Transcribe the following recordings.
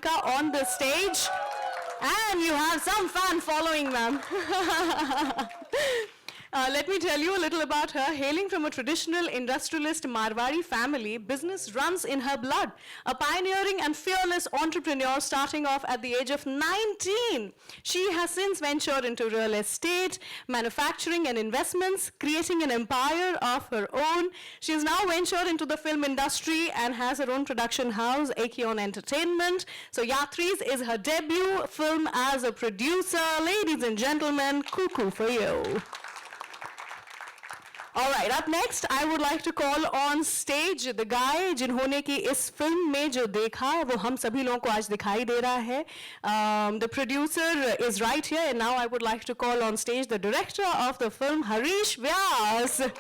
Priyanka on the stage. And you have some fan following, ma'am. Let me tell you a little about her. Hailing from a traditional industrialist Marwari family, business runs in her blood. A pioneering and fearless entrepreneur starting off at the age of 19. She has since ventured into real estate, manufacturing and investments, creating an empire of her own. She has now ventured into the film industry and has her own production house, Aeon Entertainment. So Yatris is her debut film as a producer. Ladies and gentlemen, cuckoo for you. All right, up next, I would like to call on stage the guy जिन्होंने की इस film में जो देखा वो हम सभी लोगों को आज दिखाई दे रहा है. The producer is right here, and now I would like to call on stage the director of the film, Harish Vyas.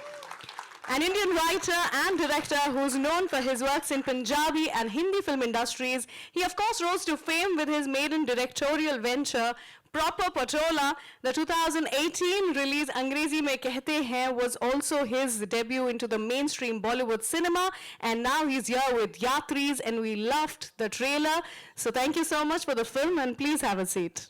An Indian writer and director who's known for his works in Punjabi and Hindi film industries. He of course rose to fame with his maiden directorial venture, Proper Patola. The 2018 release Angrezi Mein Kehte Hain was also his debut into the mainstream Bollywood cinema, and now he's here with Yatris, and we loved the trailer. So thank you so much for the film, and please have a seat.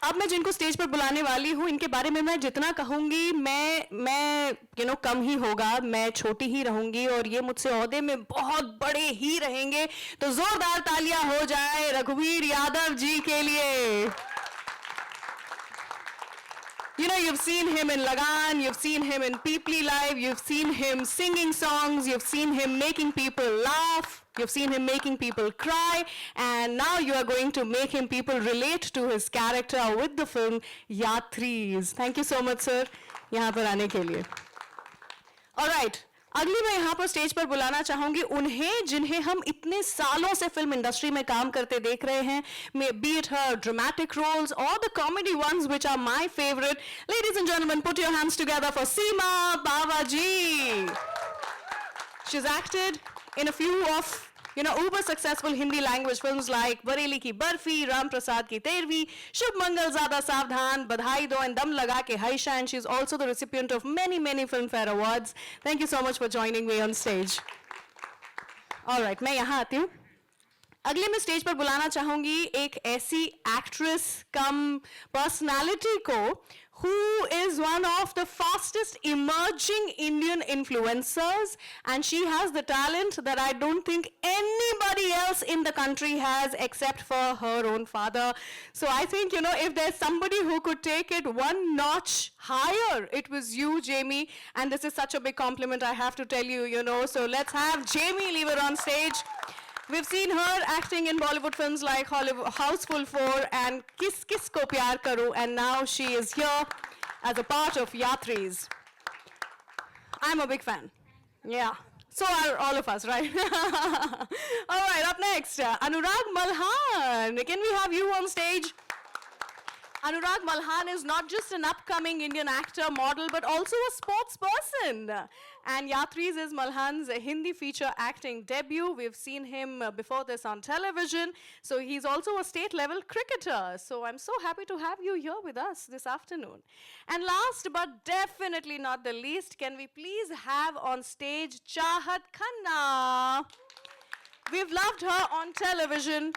अब मैं जिनको stage पर बुलाने वाली हूँ इनके बारे में मैं जितना कहूँगी मैं कम ही होगा, मैं छोटी ही रहूँगी और ये मुझसे ओहदे में बहुत बड़े ही रहेंगे. तो जोरदार तालियां हो जाए रघुवीर यादव जी के लिए. You know, you've seen him in Lagan, you've seen him in Peeply Live, you've seen him singing songs, you've seen him making people laugh, you've seen him making people cry, and now you are going to make him people relate to his character with the film Yatris. Thank you so much, sir, यहाँ पर आने के लिए. All right. अगली मैं यहाँ पर stage पर बुलाना चाहूंगी उन्हें जिन्हें हम इतने सालों से फिल्म इंडस्ट्री में काम करते देख रहे हैं, be it her dramatic roles or the comedy ones which are my favorite. Ladies and gentlemen, put your hands together for Seema Bawaji. She's acted in a few of uber successful Hindi language films like Bareli Ki Barfi, Ram Prasad Ki Tervi, Shubh Mangal Zyada Savdhan, Badhai Do and Dam Laga Ke Haisha, and she's also the recipient of many Filmfare awards. Thank you so much for joining me on stage. All right, मैं यहाँ आती हूँ. अगले मैं stage पर बुलाना चाहूंगी एक ऐसी एक्ट्रेस कम पर्सनालिटी को who is one of the fastest emerging Indian influencers, and she has the talent that I don't think anybody else in the country has except for her own father. So I think, if there's somebody who could take it one notch higher, it was you, Jamie, and this is such a big compliment I have to tell you, So let's have Jamie Lever on stage. We've seen her acting in Bollywood films like Houseful 4 and Kis Kis Ko Pyar Karu, and now she is here as a part of Yatris. I'm a big fan. Yeah. So are all of us, right? All right, up next, Anurag Malhan. Can we have you on stage? Anurag Malhan is not just an upcoming Indian actor, model, but also a sports person. And Yatris is Malhan's Hindi feature acting debut. We've seen him before this on television. So he's also a state-level cricketer. So I'm so happy to have you here with us this afternoon. And last but definitely not the least, can we please have on stage Chahat Khanna. We've loved her on television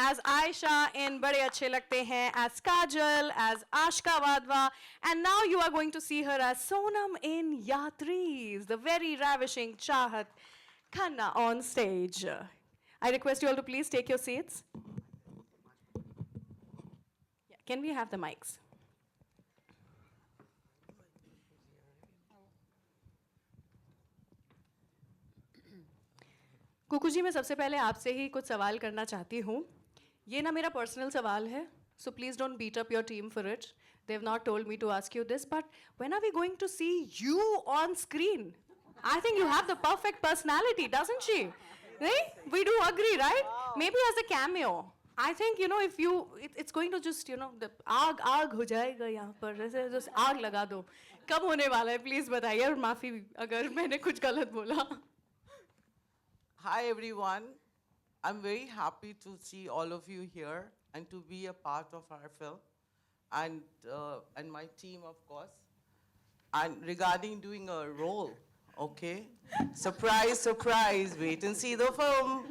as Aisha in Bade Achhe Lagte Hain, as Kajal, as Ashka Wadhwa, and now you are going to see her as Sonam in Yatris, the very ravishing Chahat Khanna on stage. I request you all to please take your seats. Yeah, can we have the mics? Kuku ji, मैं सबसे पहले आपसे ही कुछ सवाल करना चाहती हूँ. ये ना मेरा पर्सनल सवाल है, so please don't beat up your team for it. They've not told me to ask you this, but when are we going to see you on screen? I think you have the perfect personality, doesn't she? Right? We do agree, right? Maybe as a cameo. I think, if you, it's going to just, the आग हो जाएगा यहाँ पर, जैसे just आग लगा दो. कब होने वाला है? Please बताइए और माफी अगर मैंने कुछ गलत बोला. Hi everyone. I'm very happy to see all of you here and to be a part of our film and my team, of course. And regarding doing a role Okay? Surprise, surprise. Wait and see the film.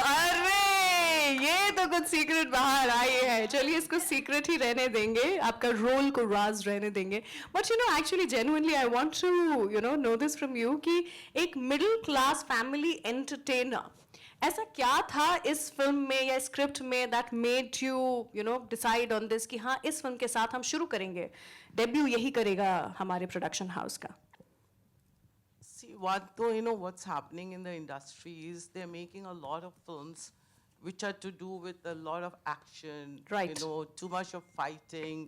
अरे ये तो कुछ secret बाहर आई है. चलिए इसको secret ही रहने देंगे, आपका रोल को राज रहने देंगे. But you know actually genuinely I want to know this from you कि एक मिडिल क्लास फैमिली एंटरटेनर ऐसा क्या था इस फिल्म में या स्क्रिप्ट में that made you know decide on this कि हाँ इस फिल्म के साथ हम शुरू करेंगे, डेब्यू यही करेगा हमारे प्रोडक्शन हाउस का. See, what though you know what's happening in the industry is they're making a lot of films which are to do with a lot of action, Right. you know, too much of fighting,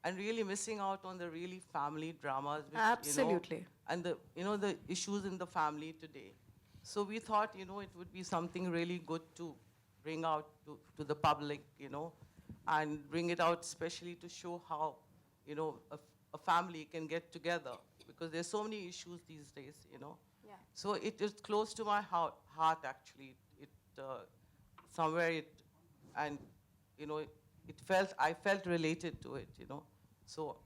and really missing out on the really family dramas, which, Absolutely. you know, and the issues in the family today. So we thought, it would be something really good to bring out to the public, and bring it out especially to show how, a family can get together, because there's so many issues these days, Yeah. So it is close to my heart actually. I felt related to it, So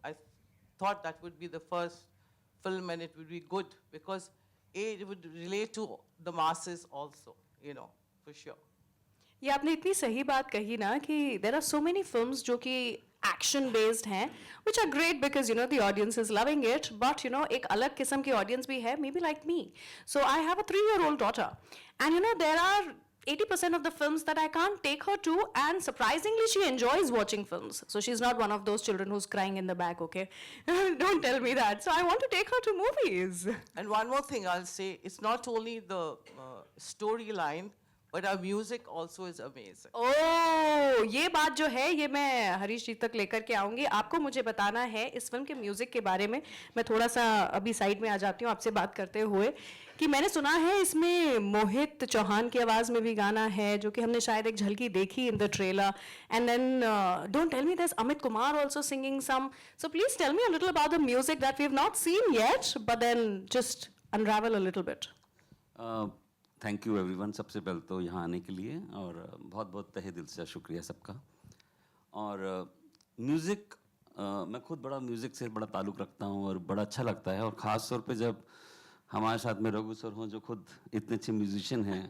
I thought that would be the first film, and it would be good because it would relate to the masses also, for sure. ये आपने इतनी सही बात कही ना कि there are so many films जो कि एक्शन बेस्ड हैं which are great because the audience is loving it, but एक अलग किस्म की ऑडियंस भी है, may be like me. So I have a 3-year-old daughter and there are 80% of the films that I can't take her to, and surprisingly she enjoys watching films. So she's not one of those children who's crying in the back, okay? Don't tell me that. So I want to take her to movies. And one more thing I'll say, it's not only the storyline, but our music also is amazing. Oh, ये बात जो है ये मैं हरीश जी तक लेकर के आऊंगी. आपको मुझे बताना है इस फिल्म के म्यूजिक के बारे में. मैं थोड़ा सा अभी साइड में आ जाती हूँ आपसे बात करते हुए कि मैंने सुना है इसमें मोहित चौहान की आवाज में भी गाना है जो कि हमने शायद एक झलकी देखी in the trailer. And then don't tell me there is Amit Kumar also singing some. So please tell me a little about the music that we have not seen yet, but then just unravel a little bit. Thank you everyone, सबसे पहले तो यहाँ आने के लिए, और बहुत बहुत तहे दिल से शुक्रिया सबका. और म्यूज़िक, मैं खुद बड़ा म्यूज़िक से बड़ा ताल्लुक़ रखता हूँ और बड़ा अच्छा लगता है, और ख़ास तौर पे जब हमारे साथ में रघु सर हों जो खुद इतने अच्छे म्यूजिशियन हैं,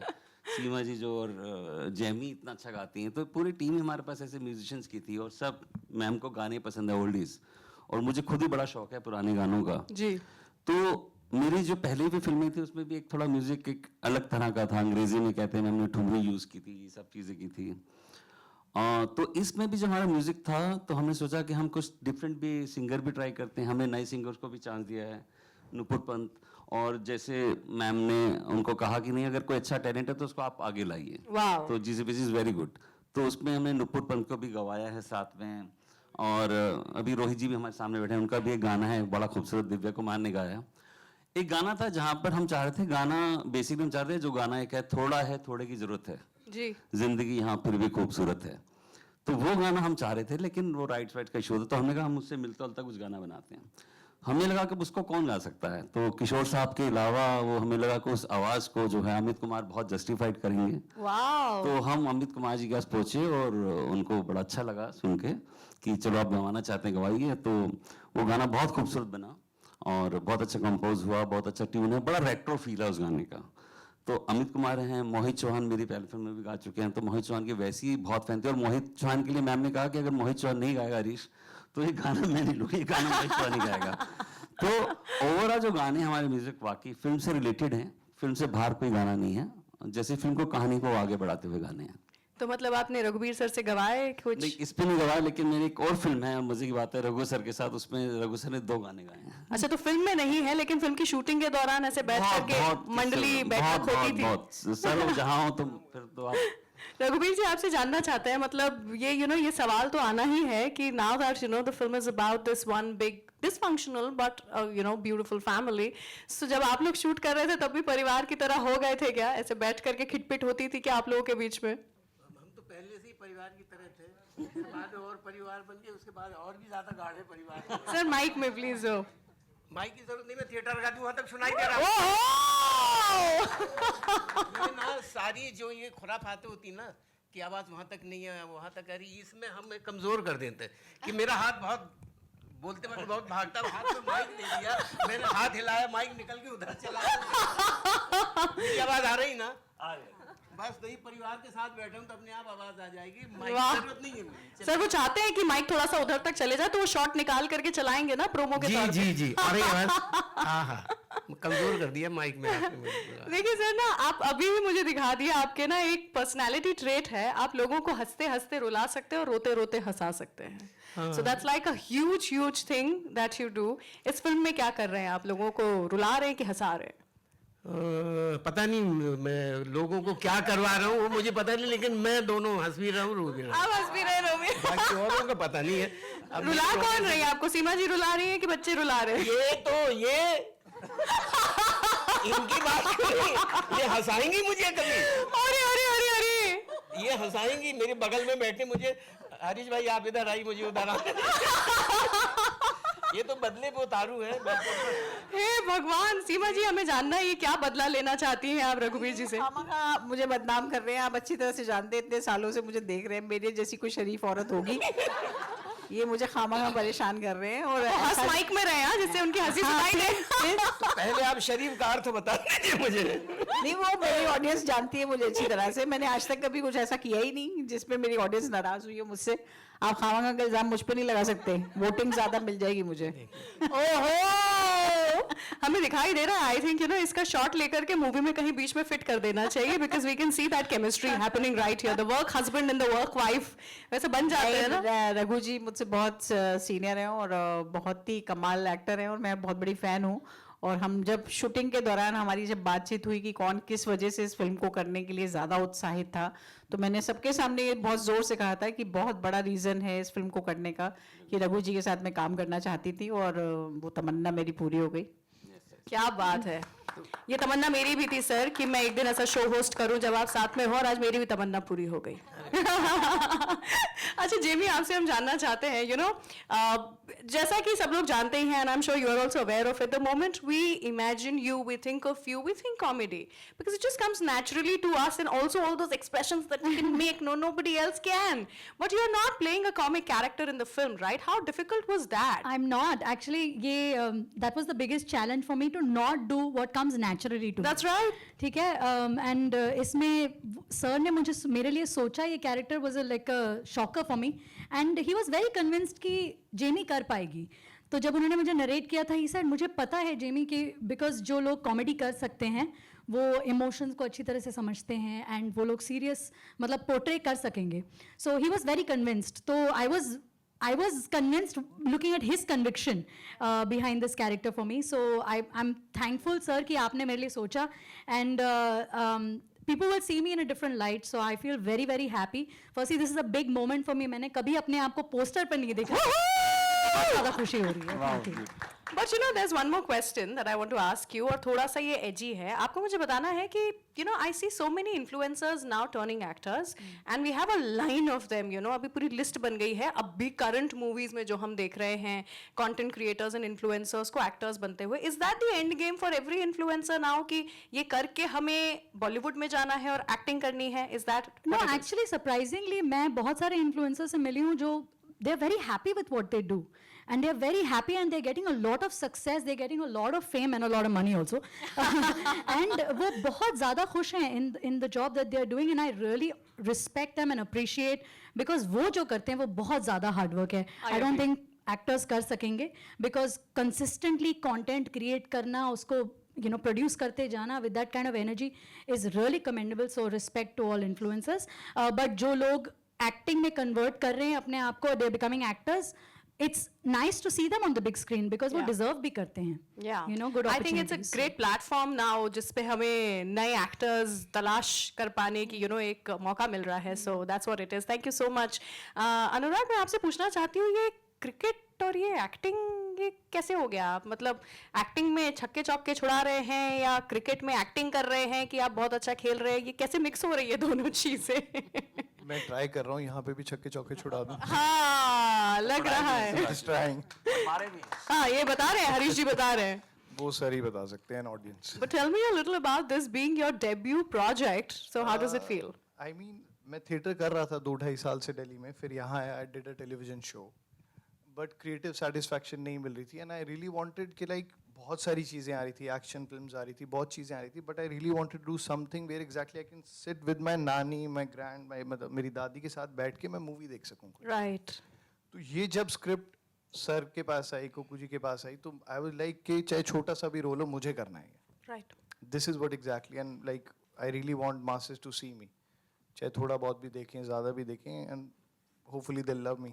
सीमा जी जो, और जैमी इतना अच्छा गाती हैं, तो पूरी टीम ही हमारे पास ऐसे म्यूजिशियंस की थी. और सब मैम को गाने पसंद है ओल्डीज़, और मुझे खुद ही बड़ा शौक है पुराने गानों का जी. तो मेरी जो पहले भी फिल्में थी उसमें भी एक थोड़ा म्यूजिक एक अलग तरह का था. अंग्रेजी में कहते हैं, हमने ठुमरी यूज़ की थी, ये सब चीज़ें की थी. तो इसमें भी जो हमारा म्यूजिक था तो हमने सोचा कि हम कुछ डिफरेंट भी सिंगर भी ट्राई करते हैं. हमने नए सिंगर्स को भी चांस दिया है, नुपुर पंत, और जैसे मैम ने उनको कहा कि नहीं अगर कोई अच्छा टैलेंट है तो उसको आप आगे लाइए. वाओ. तो जिस विच इज़ वेरी गुड. तो उसमें हमने नुपुर पंत को भी गवाया है साथ में, और अभी रोहित जी भी हमारे सामने बैठे हैं, उनका भी एक गाना है बड़ा खूबसूरत, दिव्या कुमार ने गाया. एक गाना था जहाँ पर हम चाह रहे थे, गाना बेसिकली हम चाह रहे थे जो गाना एक है, थोड़ा है थोड़े की ज़रूरत है जी, जिंदगी यहाँ फिर भी खूबसूरत है. तो वो गाना हम चाह रहे थे, लेकिन वो राइट्स का इशू था. तो हमने कहा हम उससे मिलता जुलता कुछ गाना बनाते हैं. हमें लगा कि उसको कौन गा सकता है, तो किशोर साहब के अलावा वो हमें लगा कि उस आवाज़ को जो है अमित कुमार बहुत जस्टिफाइड करेंगे. वाओ. तो हम अमित कुमार जी के पास पहुँचे और उनको बड़ा अच्छा लगा सुन के कि चलो आप गवाना चाहते हैं गवाइए. तो वो गाना बहुत खूबसूरत बना और बहुत अच्छा कंपोज हुआ, बहुत अच्छा ट्यून है, बड़ा रेट्रो फील है उस गाने का. तो अमित कुमार हैं, मोहित चौहान मेरी पहली फिल्म में भी गा चुके हैं, तो मोहित चौहान की वैसी ही बहुत फैन थे. और मोहित चौहान के लिए मैम ने कहा कि अगर मोहित चौहान नहीं गाएगा हरीश तो ये गाना मैं नहीं लूँगी, ये गाना मोहित चौहान ही गाएगा. तो ओवरऑल जो गाने हमारे म्यूजिक वाकई फिल्म से रिलेटेड हैं, फिल्म से बाहर कोई गाना नहीं है, जैसे फिल्म को कहानी को आगे बढ़ाते हुए गाने हैं. तो मतलब आपने रघुवीर सर से गवाए कुछ? नहीं, इस पे नहीं गवाया, लेकिन मेरी एक और फिल्म है और मजे की बात है रघु सर के साथ, उसमें रघु सर ने 2 गाने गाए हैं. अच्छा, तो फिल्म में नहीं है लेकिन फिल्म की शूटिंग के दौरान ऐसे बैठ करके मंडली बैठक होती थी. बहुत सर जहाँ हो तुम फिर तो आप. रघुवीर जी आपसे जानना चाहते हैं, मतलब ये ये सवाल तो आना ही है कि now that the film is about this one big dysfunctional but beautiful family. So जब आप लोग शूट कर रहे थे तब भी परिवार की तरह हो गए थे क्या? ऐसे बैठ करके खिटपिट होती थी क्या आप लोगों के बीच में? पहले से ही परिवार की तरह थे, उसके बाद और परिवार बन गए, उसके बाद और भी ज्यादा गाढ़े परिवार. सर माइक में प्लीज हो. माइक की जरूरत नहीं, मैं थिएटर गाती हूँ वहाँ तक सुनाई दे रहा है. ना सारी जो ये खुराफातें होती ना कि आवाज़ वहाँ तक नहीं है, वहाँ तक आ रही, इसमें हम कमज़ोर कर देते हैं कि मेरा हाथ बहुत बोलते वक्त बहुत भागता हूँ, हाथ में माइक दे दिया, मैंने हाथ हिलाया, माइक निकल के उधर चला गया। मेरी आवाज आ रही ना? बस तो ये परिवार के साथ बैठे हूँ तो अपने आप आवाज आ जाएगी, माइक वाह। की जरूरत नहीं है मुझे। सर वो चाहते हैं कि माइक थोड़ा सा उधर तक चले जाए तो वो शॉट निकाल करके चलाएंगे ना प्रोमो के तौर पे। जी आ रही आवाज। हाँ हाँ, कमजोर कर दिया माइक में आपने मुझे। देखिए सर ना, आप अभी भी मुझे दिखा दिया आपके ना एक पर्सनालिटी ट्रेट है, आप लोगों को हंसते हंसते रुला सकते हैं और रोते रोते हंसा सकते हैं। So that's like a huge thing that you do. इस फिल्म में क्या कर रहे हैं आप? लोगों को रुला रहे हैं कि हंसा रहे हैं? पता नहीं मैं लोगों को क्या करवा रहा हूँ वो मुझे पता नहीं, लेकिन मैं दोनों हंस भी रहा हूँ, रो भी रहा हूँ। आप हंस भी रहे रो भी। बाकी औरों का पता नहीं है। अब रुला कौन रही है आपको? सीमा जी रुला रही है कि बच्चे रुला रहे हैं? ये इनकी बात करें, ये हंसाएंगी मुझे कभी, अरे अरे अरे अरे, ये हंसाएंगी। मेरे बगल में बैठे मुझे, हरीश भाई आप इधर आई, मुझे उधर आ। ये तो बदले पे उतारू है। हे भगवान! सीमा जी हमें जानना है ये क्या बदला लेना चाहती हैं आप रघुवीर जी से? खामखा मुझे बदनाम कर रहे हैं, आप अच्छी तरह से जानते हैं, इतने सालों से मुझे देख रहे हैं, मेरे जैसी कोई शरीफ औरत होगी, ये मुझे खामखा परेशान कर रहे हैं। और हंस माइक में रहे हैं जिससे उनकी हंसी सुनाई दे। पहले आप शरीफ का अर्थ बता दीजिए मुझे। नहीं, वो मेरी ऑडियंस जानती है मुझे अच्छी तरह से, मैंने आज तक कभी कुछ ऐसा किया ही नहीं जिसपे मेरी ऑडियंस नाराज हुई है मुझसे। आप खामखा का इल्जाम मुझ पे नहीं लगा सकते, वोटिंग ज्यादा मिल जाएगी मुझे। ओहो! हमें दिखाई दे रहा है, आई थिंक यू नो इसका शॉट लेकर के मूवी में कहीं बीच में फिट कर देना चाहिए, because we can see that chemistry happening right here, the work husband and the work wife वैसे बन जाते हैं ना। रघु जी मुझसे बहुत सीनियर हैं और बहुत ही कमाल एक्टर हैं और मैं बहुत बड़ी फैन हूँ। और हम जब शूटिंग के दौरान हमारी जब बातचीत हुई कि कौन किस वजह से इस फिल्म को करने के लिए ज़्यादा उत्साहित था, तो मैंने सबके सामने ये बहुत ज़ोर से कहा था कि बहुत बड़ा रीज़न है इस फिल्म को करने का कि रघु जी के साथ मैं काम करना चाहती थी और वो तमन्ना मेरी पूरी हो गई। क्या बात है! ये तमन्ना मेरी भी थी सर कि मैं एक दिन ऐसा शो होस्ट करूं जब आप साथ में हो, और आज मेरी भी तमन्ना पूरी हो गई। अच्छा जेमी, आपसे हम जानना चाहते हैं यू नो जैसा कि सब लोग जानते ही हैं, and I am sure you are also aware of it, the moment we imagine you, we think of you, we think comedy because it just comes naturally to us, and also all those expressions that we can make nobody else can, but you are not playing a comic character in the film, right? How difficult was that? I'm not actually. That was the biggest challenge for me to not do what comes naturally to me. That's right. ठीक है, and इसमें sir ने मुझे मेरे लिए सोचा, ये character was like a shocker for me, and he was very convinced कि जेमी कर पाएगी। तो जब उन्होंने मुझे नरेट किया था, ही सेड मुझे पता है जेमी कि बिकॉज जो लोग कॉमेडी कर सकते हैं वो इमोशंस को अच्छी तरह से समझते हैं एंड वो लोग सीरियस मतलब पोर्ट्रे कर सकेंगे। सो ही वाज वेरी कन्विंस्ड। तो I was convinced looking at his conviction behind this character for me. So I'm thankful, sir, कि आपने मेरे लिए सोचा, and people will see me in a different light. So I feel very, very happy. Firstly, this is a big moment for me. मैंने कभी अपने आप को पोस्टर पर नहीं देखा। बहुत ज़्यादा खुशी हो रही है। Thank you. But you know, there's one more question that I want to ask you, और थोड़ा सा ये edgy है। आपको मुझे बताना है कि you know, I see so many influencers now turning actors, and we have a line of them. You know, अभी पूरी list बन गई है। अब भी current movies में जो हम देख रहे हैं, content creators and influencers को actors बनते हुए, is that the end game for every influencer now कि ये करके हमें Bollywood में जाना है और acting करनी है? Is that No, what it is? actually surprisingly मैं बहुत सारे influencers से मिली हूँ जो they are very happy with what they do, and they are very happy, and they're getting a lot of success, they're getting a lot of fame and a lot of money also. And वो बहुत ज़्यादा खुश हैं in the job that they are doing, and I really respect them and appreciate, because वो जो करते हैं वो बहुत ज़्यादा hard work है. I don't think actors कर सकेंगे, because consistently content create करना, उसको you know produce करते जाना with that kind of energy is really commendable. So respect to all influencers. But जो लोग acting में convert कर रहे हैं अपने आप को, they're becoming actors, it's nice to see them on the big screen because वो Yeah. deserve भी करते हैं. Yeah. You know, good I opportunities. think it's a great platform now जिसपे हमें नए actors तलाश कर पाने की you know एक मौका मिल रहा है. So that's what it is. Thank you so much. अनुराग, मैं आपसे पूछना चाहती हूँ, ये क्रिकेट और ये एक्टिंग ये कैसे हो गया? आप मतलब एक्टिंग में छक्के चौके छुड़ा रहे हैं या क्रिकेट में एक्टिंग कर रहे हैं कि आप बहुत अच्छा खेल रहे हैं? ये कैसे मिक्स हो रही है दोनों चीजें? मैं ट्राई कर रहा हूँ यहाँ पे भी छक्के चौके छुड़ा दूँ। हाँ, लग रहा है। Just trying. हाँ, ये बता रहे हैं, हरीश जी बता रहे हैं। वो सर ही बता सकते हैं audience. But tell me a little about this being your debut project. So how does it feel? I mean, मैं थिएटर कर रहा था 2-2.5 साल से दिल्ली में, फिर यहाँ आया, I did a television show. But creative satisfaction नहीं मिल रही थी एंड आई रियली वांटेड कि लाइक बहुत सारी चीज़ें आ रही थी, एक्शन फिल्म्स आ रही थी, बहुत चीज़ें आ रही थी, but I really wanted to do something where exactly I can sit with my nani, my grand, my मतलब मेरी दादी के साथ बैठ के मैं मूवी देख सकूँ। Right. तो ये जब स्क्रिप्ट सर के पास आई, कुकू जी के पास आई, तो आई वाज लाइक कि चाहे छोटा सा भी रोल हो मुझे करना है। Right. This is what exactly and like I really want masses to see me, चाहे थोड़ा बहुत भी देखें, ज़्यादा भी देखें, and hopefully they love me.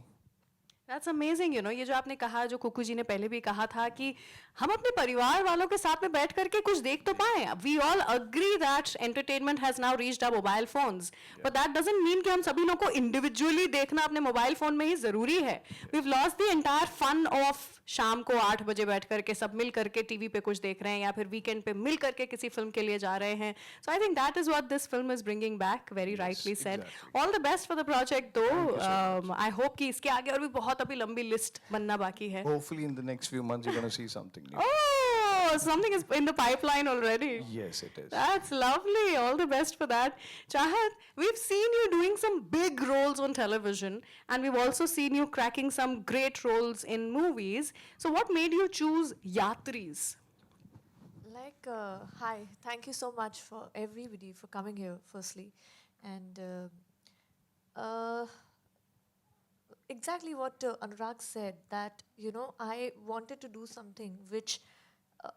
That's amazing, you know, ये जो आपने कहा, जो कुकू जी ने पहले भी कहा था कि हम अपने परिवार वालों के साथ में बैठ करके कुछ देख तो पाएं. We all agree that entertainment has now reached our mobile phones, but that doesn't mean कि हम सभी लोग को individually देखना अपने मोबाइल फोन में ही जरूरी है. We've lost the entire fun of शाम को 8 बजे बैठ करके सब मिल करके टीवी पे कुछ देख रहे हैं या फिर वीकेंड पे मिल करके किसी फिल्म के लिए जा रहे हैं. So I think that is what this film is bringing back. Very rightly said. All the best for the project, though. I hope कि इसके आगे और भी बहुत अभी लंबी लिस्ट बनना बाकी है. Hopefully in the next few months you're going to see something new. Oh, something is in the pipeline already. Yes, it is. That's lovely. All the best for that. Chahat, we've seen you doing some big roles on television, and we've also seen you cracking some great roles in movies. So, what made you choose Yatris? Like, hi, thank you so much for everybody for coming here, firstly. And exactly what Anurag said, that, you know, I wanted to do something which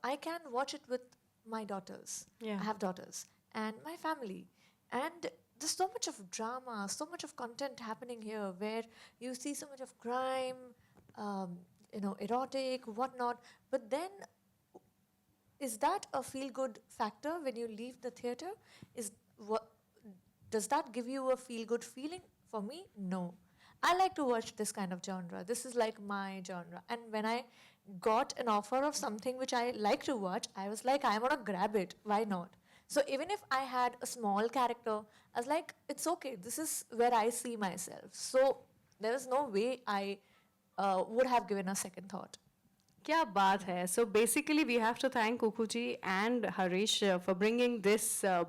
I can watch it with my daughters. Yeah. I have daughters and my family. And there's so much of drama, so much of content happening here where you see so much of crime, you know, erotic, whatnot. But then, is that a feel-good factor when you leave the theater? Does that give you a feel-good feeling? For me, no. I like to watch this kind of genre. This is like my genre. And when I got an offer of something which I like to watch, I was like, I'm gonna grab it. Why not? So even if I had a small character, I was like, it's okay. This is where I see myself. So there is no way I would have given a second thought. क्या बात है. So basically we have to thank Kuku ji and Harish for bringing this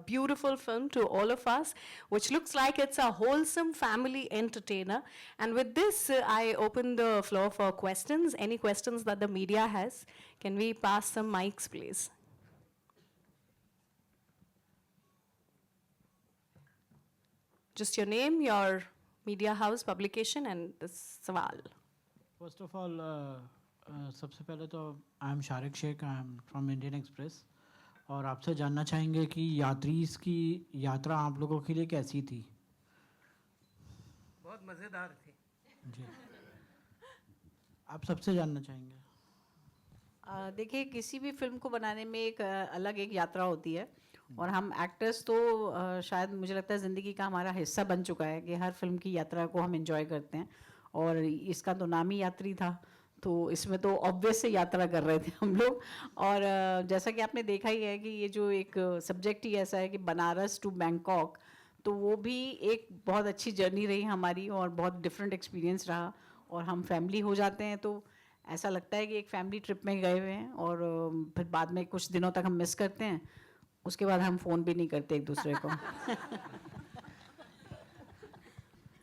beautiful film to all of us, which looks like it's a wholesome family entertainer. And with this, I open the floor for questions. Any questions that the media has? Can we pass some mics, please? Just your name, your media house, publication, and the sawal. First of all सबसे पहले तो I am Shariq Shaikh, I am from Indian Express, और आपसे जानना चाहेंगे कि यात्रीज की यात्रा आप लोगों के लिए कैसी थी? बहुत मज़ेदार थी जी, आप सबसे जानना चाहेंगे. देखिए, किसी भी फिल्म को बनाने में एक अलग एक यात्रा होती है, और हम एक्टर्स तो शायद मुझे लगता है ज़िंदगी का हमारा हिस्सा बन चुका है कि हर फिल्म की यात्रा को हम एंजॉय करते हैं, और इसका तो नाम ही यात्री था, तो इसमें तो ऑब्वियस से यात्रा कर रहे थे हम लोग. और जैसा कि आपने देखा ही है कि ये जो एक सब्जेक्ट ही ऐसा है कि बनारस टू बैंकॉक, तो वो भी एक बहुत अच्छी जर्नी रही हमारी और बहुत डिफरेंट एक्सपीरियंस रहा. और हम फैमिली हो जाते हैं तो ऐसा लगता है कि एक फैमिली ट्रिप में गए हुए हैं, और फिर बाद में कुछ दिनों तक हम मिस करते हैं, उसके बाद हम फ़ोन भी नहीं करते एक दूसरे को.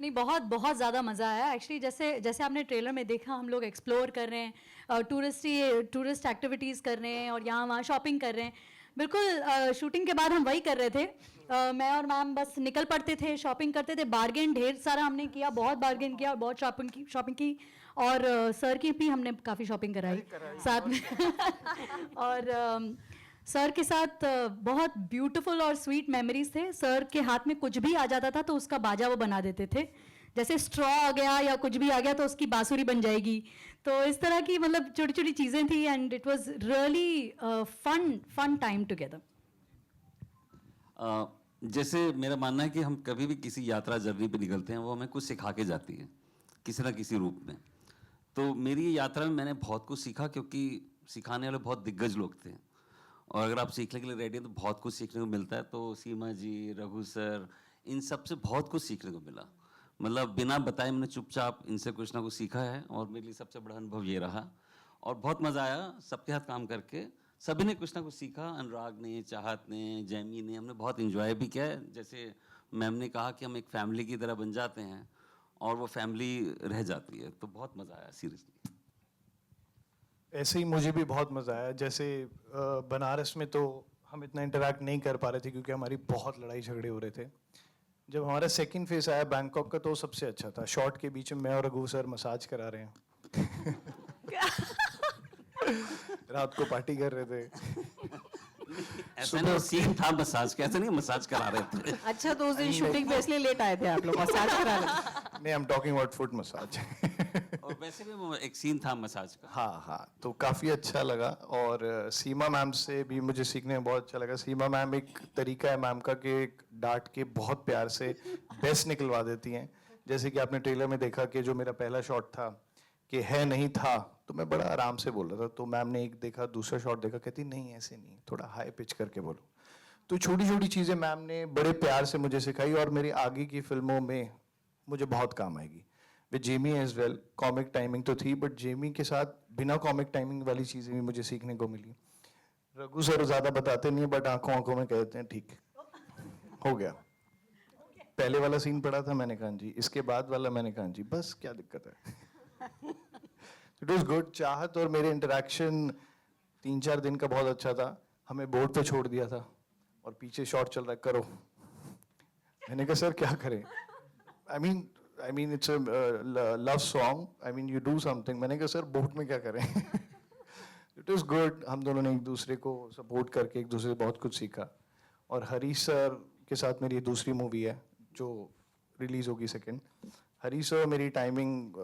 नहीं, बहुत बहुत ज़्यादा मज़ा आया एक्चुअली. जैसे आपने ट्रेलर में देखा, हम लोग एक्सप्लोर कर रहे हैं, टूरिस्ट एक्टिविटीज़ कर रहे हैं, और यहाँ वहाँ शॉपिंग कर रहे हैं. बिल्कुल शूटिंग के बाद हम वही कर रहे थे. मैं और मैम बस निकल पड़ते थे, शॉपिंग करते थे, बार्गेन ढेर सारा हमने किया, बहुत बार्गेन किया और बहुत शॉपिंग की, और सर की भी हमने काफ़ी शॉपिंग कराई साथ में. और सर के साथ बहुत ब्यूटीफुल और स्वीट मेमोरीज थे. सर के हाथ में कुछ भी आ जाता था तो उसका बाजा वो बना देते थे. जैसे स्ट्रॉ आ गया या कुछ भी आ गया तो उसकी बांसुरी बन जाएगी. तो इस तरह की मतलब छोटी छोटी चीज़ें थी, and it was really fun time together. जैसे मेरा मानना है कि हम कभी भी किसी यात्रा जर्नी पे निकलते हैं, वो हमें कुछ सिखा के जाती है किसी ना किसी रूप में. तो मेरी ये यात्रा में मैंने बहुत कुछ सीखा, क्योंकि सिखाने वाले बहुत दिग्गज लोग थे, और अगर आप सीखने के लिए रेडी हैं तो बहुत कुछ सीखने को मिलता है. तो सीमा जी, रघु सर, इन सब से बहुत कुछ सीखने को मिला. मतलब बिना बताए मैंने चुपचाप इनसे कुछ ना कुछ सीखा है, और मेरे लिए सबसे बड़ा अनुभव ये रहा. और बहुत मज़ा आया सबके साथ काम करके. सभी ने कुछ ना कुछ सीखा, अनुराग ने, चाहत ने, जैमी ने, हमने बहुत इन्जॉय भी किया है. जैसे मैम ने कहा कि हम एक फैमिली की तरह बन जाते हैं और वो फैमिली रह जाती है, तो बहुत मज़ा आया सीरियसली. ऐसे ही मुझे भी बहुत मज़ा आया। जैसे बनारस में तो हम इतना इंटरेक्ट नहीं कर पा रहे थे क्योंकि हमारी बहुत लड़ाई झगड़े हो रहे थे। जब हमारा सेकंड फेस आया बैंकॉक का तो सबसे अच्छा था। शॉर्ट के बीच में मैं और रघु सर मसाज करा रहे हैं। रात को पार्टी कर रहे थे। ऐसा नहीं सीन था मसाज का, ऐसा नहीं मसाज करा रहे थे। अच्छा, तो उस दिन शूटिंग पे इसलिए लेट आए थे आप लोग मसाज कराने? नहीं, I am talking about foot massage. और वैसे भी वो एक सीन था मसाज का। हाँ, तो काफ़ी अच्छा लगा। और सीमा मैम से भी मुझे सीखने में बहुत अच्छा लगा। सीमा मैम, एक तरीका है मैम का कि एक डांट के बहुत प्यार से बेस्ट निकलवा देती हैं। जैसे कि आपने ट्रेलर में देखा कि जो मेरा पहला शॉट था कि है नहीं था, तो मैं बड़ा आराम से बोल रहा था, तो मैम ने एक देखा, दूसरा शॉट देखा, कहती नहीं ऐसे नहीं, थोड़ा हाई पिच करके बोलो। तो छोटी छोटी चीज़ें मैम ने बड़े प्यार से मुझे सिखाई और मेरी आगे की फिल्मों में मुझे बहुत काम आएगी। With Jamie as well, comic timing तो थी, बट जेमी के साथ बिना कॉमिक टाइमिंग वाली चीज़ें भी मुझे सीखने को मिली। रघु सर ज़्यादा बताते नहीं, बट आंखों आंखों में कहते हैं ठीक हो गया। पहले वाला सीन पड़ा था, मैंने कहा जी, इसके बाद वाला मैंने कहा जी, बस क्या दिक्कत है। It was good. चाहत और मेरे इंटरेक्शन 3-4 दिन का बहुत अच्छा था। हमें बोर्ड पे छोड़ दिया था और पीछे शॉट चल रहा है, करो। मैंने कहा सर क्या करें? I mean it's a love song, I mean you do something. मैंने कहा सर बोट में क्या करें? It was good. हम दोनों ने एक दूसरे को सपोर्ट करके एक दूसरे से बहुत कुछ सीखा। और हरीश सर के साथ मेरी दूसरी मूवी है जो रिलीज होगी सेकंड। हरीश सर, मेरी टाइमिंग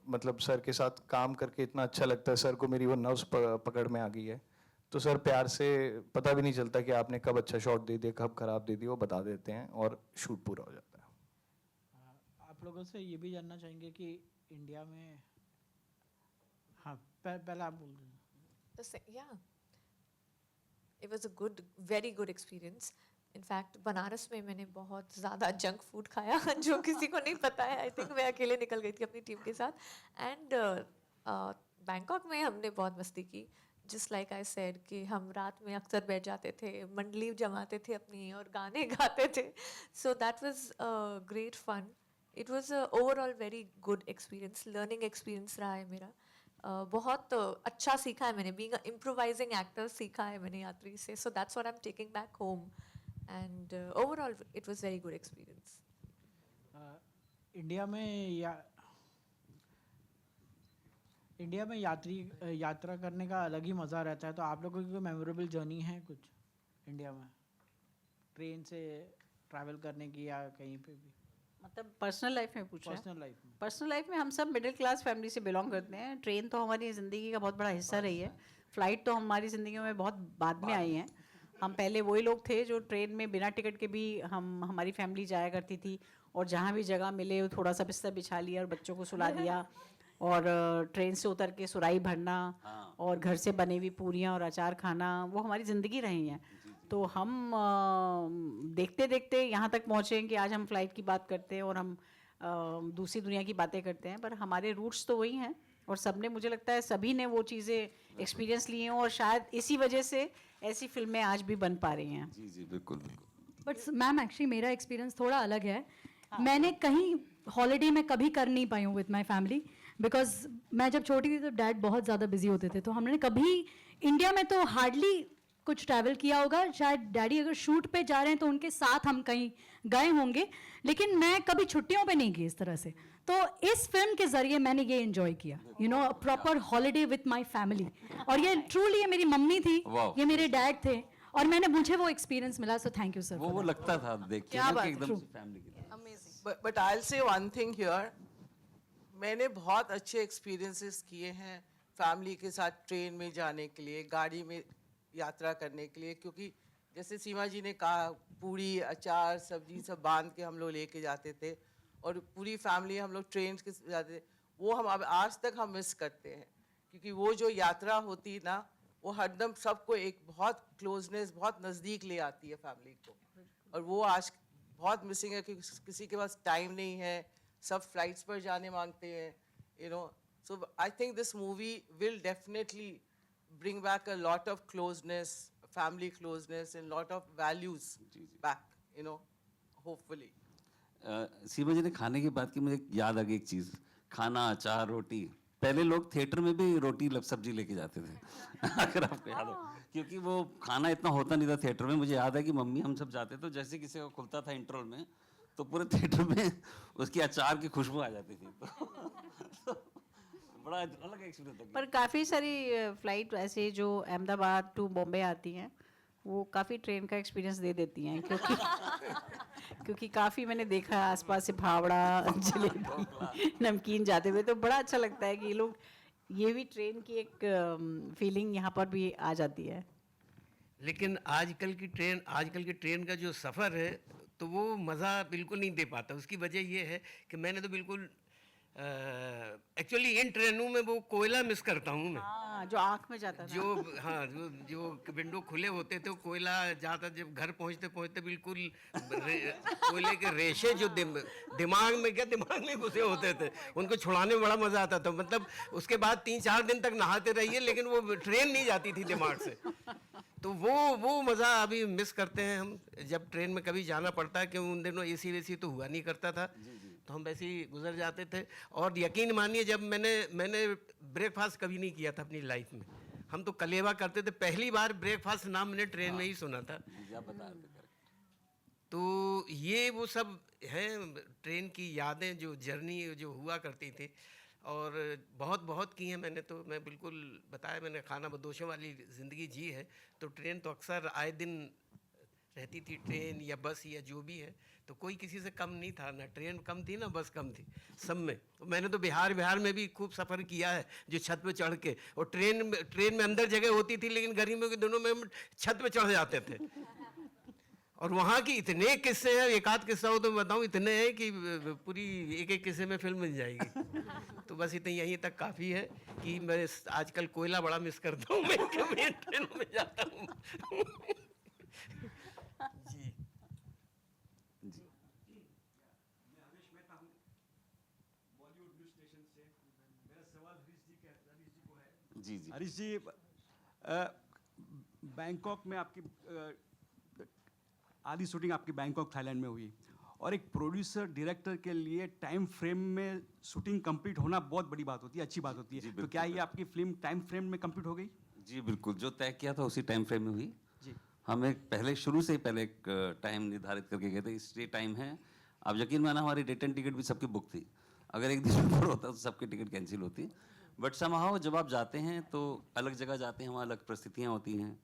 मतलब सर के साथ काम करके इतना अच्छा लगता है। सर को मेरी वो नर्व्स पकड़ में आ गई है। तो सर प्यार से, पता भी नहीं चलता कि आपने कब अच्छा शॉट दे दिया, कब खराब दे दिया, वो बता देते हैं और शूट पूरा हो जाता है। आप लोगों से ये भी जानना चाहेंगे कि इंडिया में, हाँ पहले आप बोल दें। Yeah, it was a good, very good experience. In fact Banaras में मैंने बहुत ज़्यादा जंक फूड खाया जो किसी को नहीं पता है। आई थिंक मैं अकेले निकल गई थी अपनी टीम के साथ। एंड बैंकॉक में हमने बहुत मस्ती की। जस्ट लाइक आई सेड कि हम रात में अक्सर बैठ जाते थे, मंडली जमाते थे अपनी और गाने गाते थे। So that was great fun. It was overall very good experience, learning experience रहा है मेरा। बहुत अच्छा सीखा है मैंने। बीइंग अ इम्प्रोवाइजिंग एक्टर सीखा है मैंने यात्री से। So that's what I am taking back home. And overall, it was very good experience. India में यात्रा करने का अलग ही मज़ा रहता है। तो आप लोगों की कोई मेमोरेबल जर्नी है कुछ इंडिया में, ट्रेन से ट्रैवल करने की या कहीं पे भी? मतलब पर्सनल लाइफ में पूछा है? पर्सनल लाइफ में हम सब मिडिल क्लास फैमिली से बिलोंग करते हैं। ट्रेन तो हमारी ज़िंदगी का बहुत बड़ा हिस्सा रही है। फ्लाइट तो हमारी ज़िंदगी में बहुत बाद में आई हैं। हम पहले वही लोग थे जो ट्रेन में बिना टिकट के भी हमारी फैमिली जाया करती थी और जहाँ भी जगह मिले थोड़ा सा बिस्तर बिछा लिया और बच्चों को सुला दिया और ट्रेन से उतर के सुराही भरना और घर से बनी हुई पूरियाँ और अचार खाना, वो हमारी ज़िंदगी रही हैं। तो हम देखते देखते यहाँ तक पहुँचे हैं कि आज हम फ़्लाइट की बात करते हैं और हम दूसरी दुनिया की बातें करते हैं, पर हमारे रूट्स तो वही हैं और सबने, मुझे लगता है सभी ने वो चीज़ें एक्सपीरियंस ली हैं और शायद इसी वजह से ऐसी फिल्में आज भी बन पा रही हैं। जी जी बिल्कुल बिल्कुल। बट मैम एक्चुअली मेरा एक्सपीरियंस थोड़ा अलग है। मैंने कहीं हॉलीडे में कभी कर नहीं पाई हूँ विद माई फैमिली, बिकॉज मैं जब छोटी थी तो डैड बहुत ज़्यादा बिजी होते थे। तो हमने कभी इंडिया में तो हार्डली कुछ ट्रैवल किया होगा। शायद डैडी अगर शूट पे जा रहे हैं तो उनके साथ हम कहीं गए होंगे, लेकिन मैं कभी छुट्टियों पे नहीं गई इस तरह से। तो इस फिल्म के ज़रिए मैंने ये एंजॉय किया, you know, proper holiday with my family. और ये ट्रूली, ये मेरी मम्मी थी, ये मेरे डैड थे और मुझे वो एक्सपीरियंस मिला। So thank you sir. वो लगता था देख के ना कि एकदम से फैमिली की तरह। Amazing. But I'll say one thing here. मैंने बहुत अच्छे एक्सपीरियंसेस किए हैं फैमिली के साथ ट्रेन में जाने के लिए, गाड़ी में यात्रा करने के लिए, क्योंकि जैसे सीमा जी ने कहा पूरी अचार सब्जी सब बांध के हम लोग लेके जाते थे और पूरी फैमिली हम लोग ट्रेन के जाते थे। वो हम अब आज तक हम मिस करते हैं, क्योंकि वो जो यात्रा होती ना, वो हरदम सबको एक बहुत क्लोजनेस, बहुत नज़दीक ले आती है फैमिली को। और वो आज बहुत मिसिंग है क्योंकि किसी के पास टाइम नहीं है, सब फ्लाइट्स पर जाने मांगते हैं, you know. So I think this movie will definitely bring back a lot of closeness, family closeness, and lot of values back, you know, hopefully. सीमा जी ने खाने की बात की, मुझे याद आ गई एक चीज़, खाना, अचार, रोटी, पहले लोग थिएटर में भी रोटी सब्जी लेके जाते थे अगर आपको याद हो, क्योंकि वो खाना इतना होता नहीं था थिएटर में। मुझे याद है कि मम्मी हम सब जाते तो जैसे किसी को खुलता था इंटरवल में तो पूरे थिएटर में उसकी अचार की खुशबू आ जाती थी। तो बड़ा अलग एक्सपीरियंस था। पर काफ़ी सारी फ्लाइट ऐसे जो अहमदाबाद टू बॉम्बे आती हैं वो काफ़ी ट्रेन का एक्सपीरियंस दे देती हैं, क्योंकि काफ़ी मैंने देखा है आसपास से फावड़ा जलेबी नमकीन जाते हुए, तो बड़ा अच्छा लगता है कि ये लोग ये भी ट्रेन की एक फीलिंग यहाँ पर भी आ जाती है। लेकिन आजकल की ट्रेन का जो सफ़र है तो वो मज़ा बिल्कुल नहीं दे पाता। उसकी वजह ये है कि मैंने तो बिल्कुल एक्चुअली इन ट्रेनों में वो कोयला मिस करता हूँ मैं। हाँ, जो आँख में जाता था। जो विंडो खुले होते थे वो कोयला जाता, जब घर पहुँचते पहुँचते बिल्कुल कोयले के रेशे जो दिमाग में घुसे होते थे, उनको छुड़ाने में बड़ा मज़ा आता था। मतलब उसके बाद 3-4 दिन तक नहाते रहिए लेकिन वो ट्रेन नहीं जाती थी दिमाग से। तो वो मज़ा अभी मिस करते हैं हम, जब ट्रेन में कभी जाना पड़ता है, क्योंकि उन दिनों एसी वेसी तो हुआ नहीं करता था, तो हम वैसे ही गुजर जाते थे। और यकीन मानिए जब मैंने ब्रेकफास्ट कभी नहीं किया था अपनी लाइफ में। हम तो कलेवा करते थे, पहली बार ब्रेकफास्ट नाम मैंने ट्रेन में ही सुना था। तो ये वो सब है ट्रेन की यादें, जो जर्नी जो हुआ करती थी, और बहुत की हैं मैंने। तो मैं बिल्कुल बताया, मैंने खाना बदोशों वाली ज़िंदगी जी है, तो ट्रेन तो अक्सर आए दिन रहती थी, ट्रेन या बस या जो भी है, तो कोई किसी से कम नहीं था, ना ट्रेन कम थी ना बस कम थी, सब में। तो मैंने तो बिहार में भी खूब सफ़र किया है, जो छत पे चढ़ के, और ट्रेन में अंदर जगह होती थी लेकिन गर्मियों के दिनों में हम छत पे चढ़ जाते थे। और वहाँ की इतने किस्से हैं, एक आध किस्सा हो तो मैं बताऊँ, इतने हैं कि पूरी एक किस्से में फिल्म बन जाएगी। तो बस इतने यहीं तक काफ़ी है कि मैं आजकल कोयला बड़ा मिस करता हूँ, मैं ट्रेनों में जाता हूँ। जी जी जी हरीश जी, बैंकॉक में आपकी आधी शूटिंग आपकी बैंकॉक थाईलैंड में हुई, और एक प्रोड्यूसर डायरेक्टर के लिए टाइम फ्रेम में शूटिंग कंप्लीट होना बहुत बड़ी बात होती है, अच्छी बात होती है। तो क्या ये आपकी फिल्म टाइम फ्रेम में कंप्लीट हो गई? जी बिल्कुल, जो तय किया था उसी टाइम फ्रेम में हुई। जी, हम एक शुरू से ही पहले एक टाइम निर्धारित करके गए थे, इस टाइम है। आप यकीन माना हमारी रिटर्न टिकट भी सबकी बुक थी, अगर एक दिन ऊपर होता तो सबकी टिकट कैंसिल होती। बट समहाउ जब आप जाते हैं तो अलग जगह जाते हैं, वहाँ अलग परिस्थितियाँ होती हैं,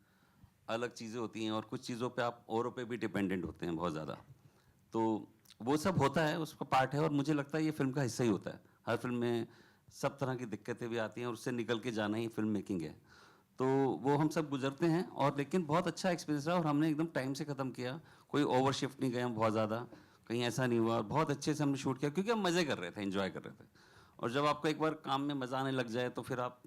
अलग चीज़ें होती हैं, और कुछ चीज़ों पे आप औरों पे भी डिपेंडेंट होते हैं बहुत ज़्यादा। तो वो सब होता है, उसका पार्ट है, और मुझे लगता है ये फिल्म का हिस्सा ही होता है। हर फिल्म में सब तरह की दिक्कतें भी आती हैं, और उससे निकल के जाना ही फिल्म मेकिंग है। तो वो हम सब गुजरते हैं, और लेकिन बहुत अच्छा एक्सपीरियंस रहा, और हमने एकदम टाइम से ख़त्म किया, कोई ओवर शिफ्ट नहीं गए हम बहुत ज़्यादा, कहीं ऐसा नहीं हुआ। बहुत अच्छे से हमने शूट किया, क्योंकि हम मज़े कर रहे थे, एंजॉय कर रहे थे। और जब आपको एक बार काम में मज़ा आने लग जाए तो फिर आप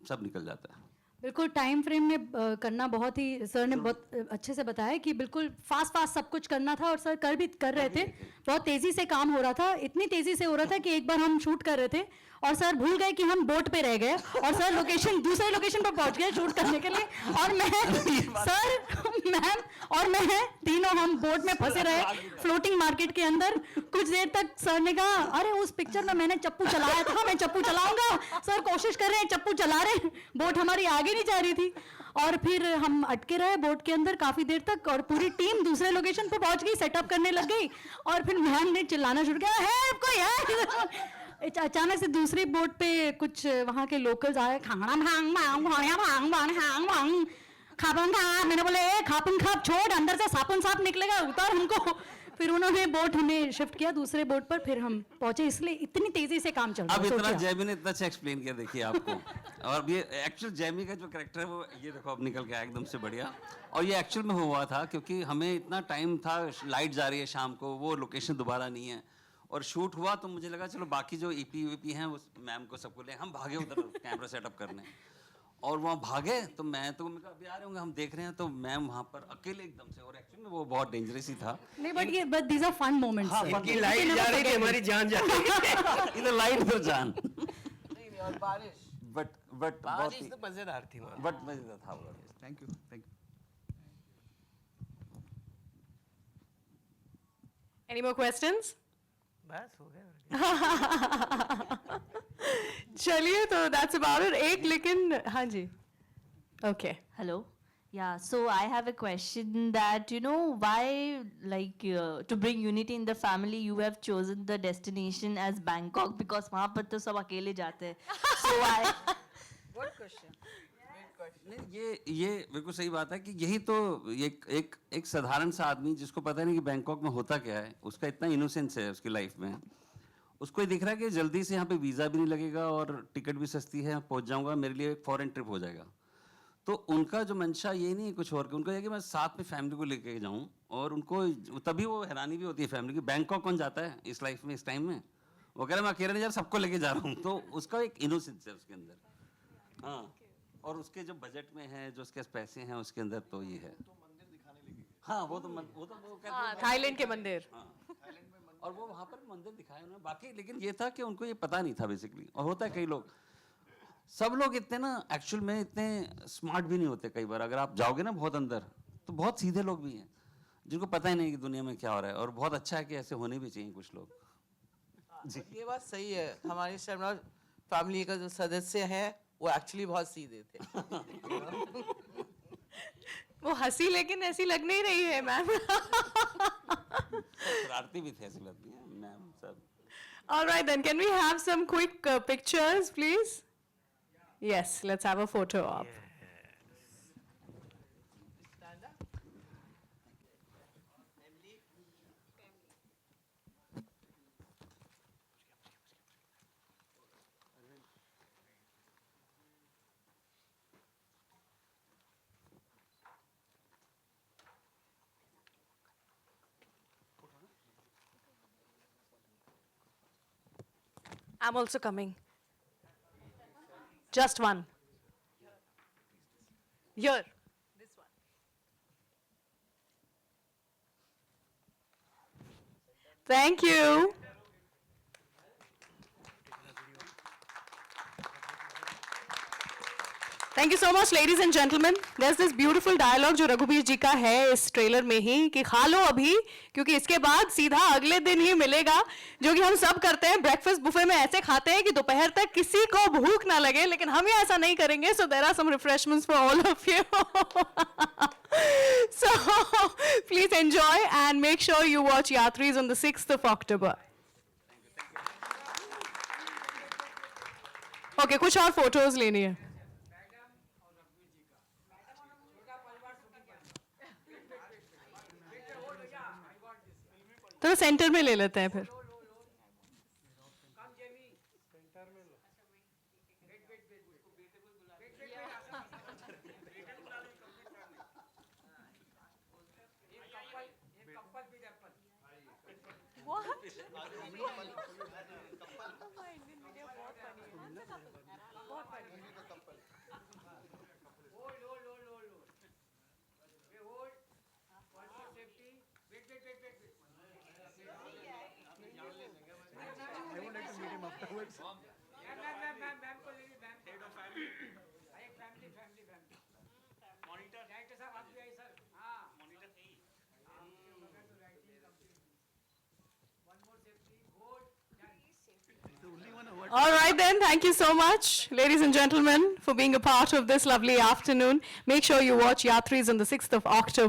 सब निकल जाता है। बिल्कुल टाइम फ्रेम में करना बहुत ही, सर ने बहुत अच्छे से बताया कि बिल्कुल फास्ट सब कुछ करना था, और सर कर रहे थे। बहुत तेज़ी से काम हो रहा था, इतनी तेज़ी से हो रहा था कि एक बार हम शूट कर रहे थे और सर भूल गए कि हम बोट पे रह गए, और सर दूसरे लोकेशन पर पहुंच गए शूट करने के लिए, और मैम और मैं तीनों हम बोट में फंसे रहे फ्लोटिंग मार्केट के अंदर। कुछ देर तक सर ने कहा, अरे उस पिक्चर में मैंने चप्पू चलाया था, मैं चप्पू चलाऊंगा। सर कोशिश कर रहे हैं, चप्पू चला रहे हैं, बोट हमारी आगे नहीं जा रही थी, और फिर हम अटके रहे बोट के अंदर काफ़ी देर तक, और पूरी टीम दूसरे लोकेशन पे पहुंच गई, सेटअप करने लग गई, और फिर मैम ने चिल्लाना शुरू किया, हेल्प कोई है। अचानक से दूसरी बोट पे कुछ वहाँ के लोकल्स आए, मैंने बोले खापन खाप छोड़, अंदर से सापुन साप निकलेगा, उतार हमको। फिर उन्होंने बोट हमें शिफ्ट किया दूसरे बोट पर, फिर हम पहुंचे। इसलिए इतनी तेजी से काम चल रहा अब है। इतना जैमी ने इतना अच्छा एक्सप्लेन किया, देखिए आपको। और ये एक्चुअल जैमी का जो कैरेक्टर है वो ये देखो अब निकल के आया एकदम से बढ़िया। और ये एक्चुअल में हुआ था, क्योंकि हमें इतना टाइम था, लाइट जा रही है शाम को, वो लोकेशन दोबारा नहीं है, और शूट हुआ तो मुझे लगा चलो बाकी जो ईपी वीपी हैं उस मैम को सबको ले, हम भागे उधर कैमरा सेटअप करने, और वहाँ भागे तो मैं तो अभी आ रहे होंगे, हम देख रहे हैं तो मैम वहाँ पर अकेले एकदम से, और एक्चुअली में वो बहुत डेंजरस ही था। नहीं but these are fun moments. इनकी लाइट जा रही थी, हमारी जान जा रही थी। इधर लाइट इधर जान। नहीं, और बारिश बहुत तो मजेदार थी, बट मजेदार था वो। Thank you. Any more questions? बस हो गया। चलिए तो that's about it. एक लेकिन हाँ जी. Okay. Hello. Yeah, so I have a question that, you know, why, like, to bring unity in the family, you have chosen the destination as Bangkok because वहाँ पर तो सब अकेले जाते हैं. So why? Good question. नहीं, ये बिल्कुल सही बात है कि यही तो एक साधारण सा आदमी जिसको पता नहीं कि बैंकॉक में होता क्या है, उसका इतना इनोसेंस है उसकी लाइफ में, उसको ये दिख रहा है कि जल्दी से यहाँ पे वीज़ा भी नहीं लगेगा और टिकट भी सस्ती है, पहुँच जाऊँगा, मेरे लिए एक फॉरेन ट्रिप हो जाएगा. तो उनका जो मंशा ये नहीं है कुछ और, उनको ये कि मैं साथ में फैमिली को लेके जाऊँ, और उनको तभी वो हैरानी भी होती है फैमिली की, बैंकॉक कौन जाता है इस लाइफ में, इस टाइम में. वो कह रहे मैं अकेले नहीं जा रहा, सबको लेके जा रहा हूँ. तो उसका एक इनोसेंस है उसके अंदर. हाँ, और उसके जो बजट में है, जो उसके पैसे हैं उसके अंदर, तो ये है. हाँ, वो कहते हैं थाईलैंड के मंदिर. और वो वहाँ पर मंदिर दिखाए उन्होंने. बाकी लेकिन ये था कि उनको ये पता नहीं था बेसिकली. और होता है कई लोग, सब लोग इतने ना एक्चुअल में इतने स्मार्ट भी नहीं होते कई बार. अगर आप जाओगे ना बहुत अंदर, तो बहुत सीधे लोग भी हैं जिनको पता ही नहीं कि दुनिया में क्या हो रहा है. और बहुत अच्छा है कि ऐसे होने भी चाहिए कुछ लोग. जी, ये बात सही है. हमारी शर्मा फैमिली का जो सदस्य है वो एक्चुअली बहुत सीधे थे. वो हंसी लेकिन ऐसी लग नहीं रही है मैम. शरारती भी थे, ऐसी लगती है मैम सब. All right then, can we have some quick pictures, please? Yes, let's have a photo op. I'm also coming. Just one. Here. This one. Thank you. Thank you so much, ladies and gentlemen. There's this beautiful dialogue जो रघुबीर जी का है इस trailer में ही कि खा लो अभी, क्योंकि इसके बाद सीधा अगले दिन ही मिलेगा, जो कि हम सब करते हैं. ब्रेकफास्ट बुफे में ऐसे खाते हैं कि दोपहर तक किसी को भूख ना लगे, लेकिन हम ये ऐसा नहीं करेंगे. So there are some refreshments for all of you. So please enjoy and make sure you watch Yatris on the 6th of October. Okay, कुछ और फोटोज लेनी है. तो सेंटर में ले लेते हैं फिर. All right then, thank you so much, ladies and gentlemen, for being a part of this lovely afternoon. Make sure you watch Yatris on the 6th of October.